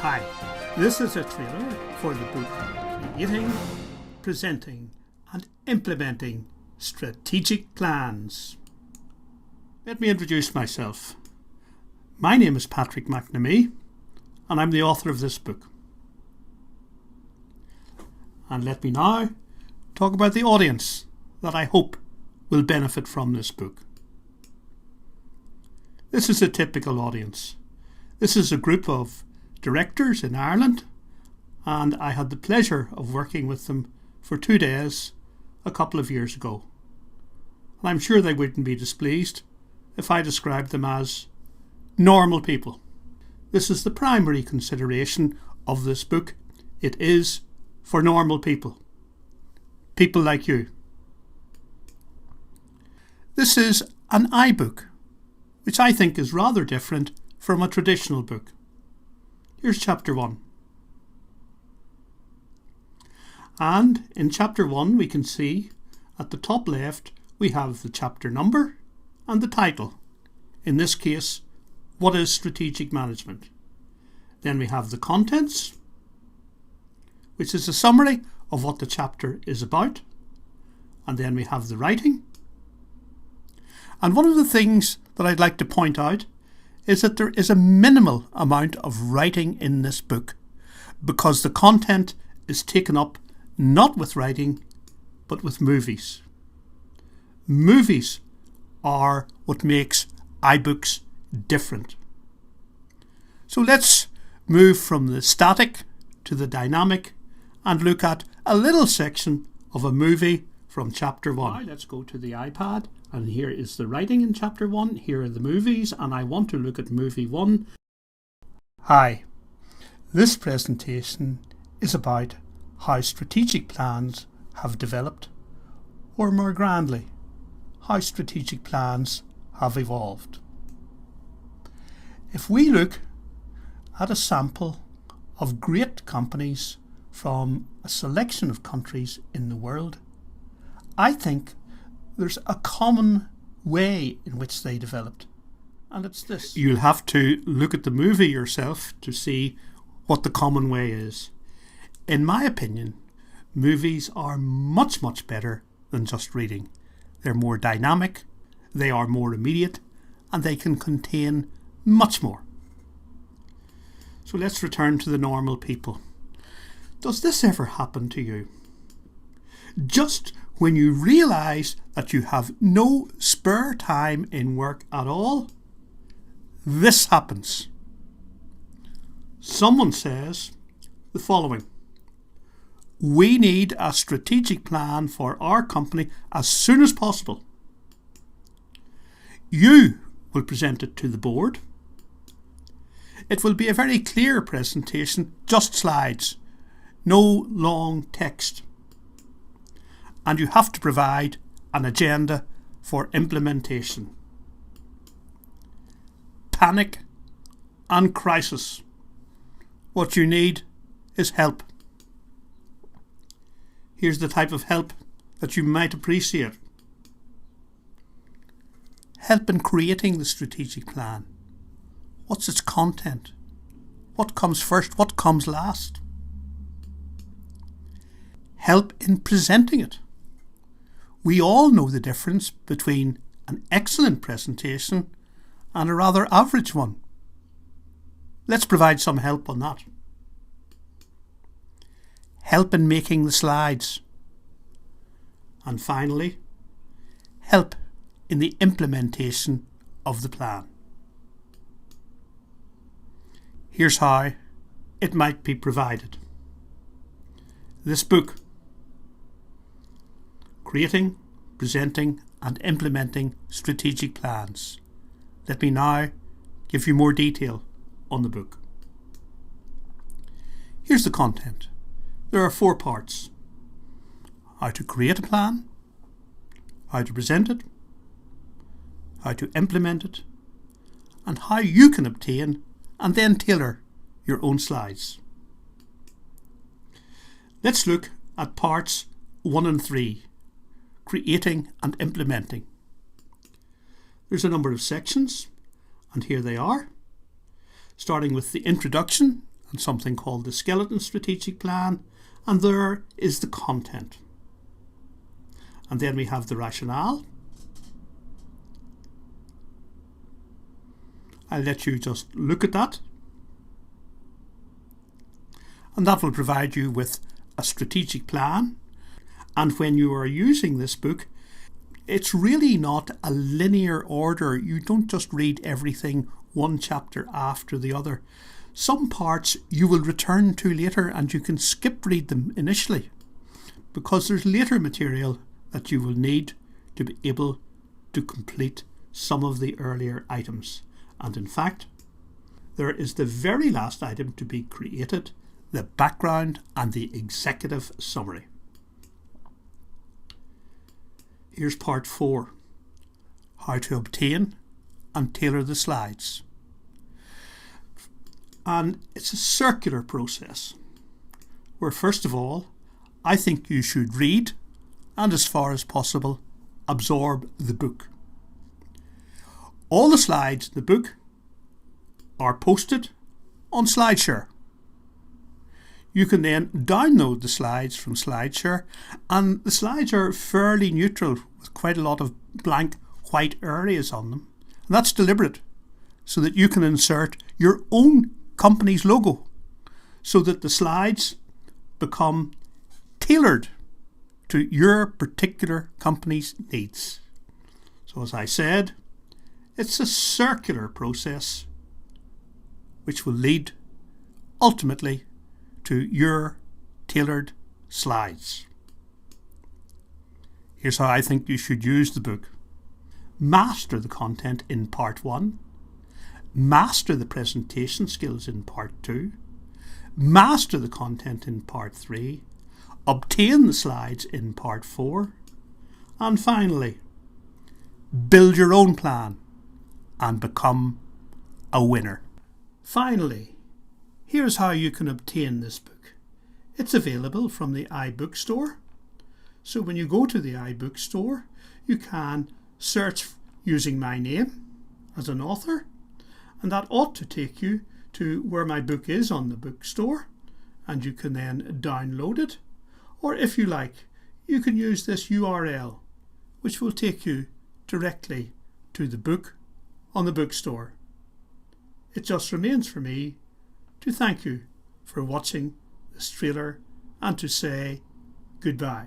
Hi, this is a trailer for the book Creating, Presenting and Implementing Strategic Plans. Let me introduce myself. My name is Patrick McNamee and I'm the author of this book. And let me now talk about the audience that I hope will benefit from this book. This is a typical audience. This is a group of directors in Ireland, and I had the pleasure of working with them for 2 days a couple of years ago. And I'm sure they wouldn't be displeased if I described them as normal people. This is the primary consideration of this book. It is for normal people. People like you. This is an iBook, which I think is rather different from a traditional book. Here's chapter 1. And in chapter 1 we can see at the top left we have the chapter number and the title. In this case, what is strategic management? Then we have the contents, which is a summary of what the chapter is about. And then we have the writing. And one of the things that I'd like to point out is that there is a minimal amount of writing in this book because the content is taken up not with writing but with movies. Movies are what makes iBooks different. So let's move from the static to the dynamic and look at a little section of a movie from chapter 1. Now let's go to the iPad, and here is the writing in chapter 1. Here are the movies, and I want to look at movie 1. Hi, this presentation is about how strategic plans have developed, or more grandly, how strategic plans have evolved. If we look at a sample of great companies from a selection of countries in the world, I think there's a common way in which they developed, and it's this. You'll have to look at the movie yourself to see what the common way is. In my opinion, movies are much better than just reading. They're more dynamic, they are more immediate, and they can contain much more. So let's return to the normal people. Does this ever happen to you? Just when you realise that you have no spare time in work at all, this happens. Someone says the following: we need a strategic plan for our company as soon as possible. You will present it to the board. It will be a very clear presentation, just slides, no long text. And you have to provide an agenda for implementation. Panic and crisis. What you need is help. Here's the type of help that you might appreciate. Help in creating the strategic plan. What's its content? What comes first? What comes last? Help in presenting it. We all know the difference between an excellent presentation and a rather average one. Let's provide some help on that. Help in making the slides. And finally, help in the implementation of the plan. Here's how it might be provided. This book, Creating, Presenting and Implementing Strategic Plans. Let me now give you more detail on the book. Here's the content. There are 4 parts: how to create a plan, how to present it, how to implement it, and how you can obtain and then tailor your own slides. Let's look at parts 1 and 3. Creating and implementing. There's a number of sections, and here they are, starting with the introduction on something called the skeleton strategic plan, and there is the content. And then we have the rationale. I'll let you just look at that. And that will provide you with a strategic plan. And when you are using this book, it's really not a linear order. You don't just read everything one chapter after the other. Some parts you will return to later and you can skip read them initially, because there's later material that you will need to be able to complete some of the earlier items. And in fact, there is the very last item to be created, the background and the executive summary. Here's part 4, how to obtain and tailor the slides. And it's a circular process where, first of all, I think you should read and, as far as possible, absorb the book. All the slides in the book are posted on SlideShare. You can then download the slides from SlideShare, and the slides are fairly neutral with quite a lot of blank white areas on them. And that's deliberate so that you can insert your own company's logo so that the slides become tailored to your particular company's needs. So as I said, it's a circular process which will lead ultimately to your tailored slides. Here's how I think you should use the book. Master the content in part 1. Master the presentation skills in part 2. Master the content in part 3. Obtain the slides in part 4. And finally, build your own plan and become a winner. Finally, here's how you can obtain this book. It's available from the iBookstore. So when you go to the iBookstore, you can search using my name as an author, and that ought to take you to where my book is on the bookstore, and you can then download it. Or if you like, you can use this URL, which will take you directly to the book on the bookstore. It just remains for me to thank you for watching this trailer and to say goodbye.